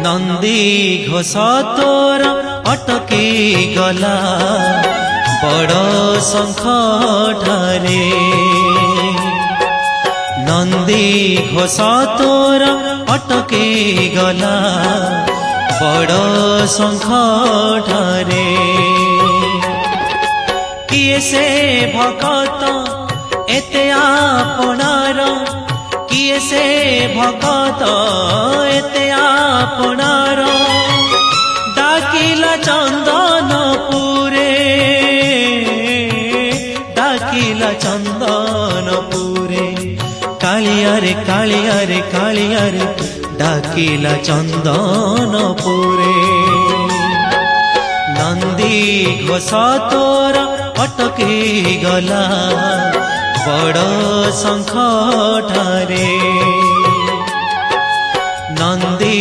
नंदी घोष तोर अटकी गला बड़ शंख ठारे। नंदी घोष तोर अटकी गला बड़ शंख ठारे। किए से भगत एते आपणार, किए से भगत एते आपणार। डाकिला चंदनपुरे, डाकिला चंदनपुरे। कालिया रे कालिया रे कालिया रे डाकिला चंदनपुरे। नंदी घोष तोर अटकी गला बड़ शंख ठारे। नंदी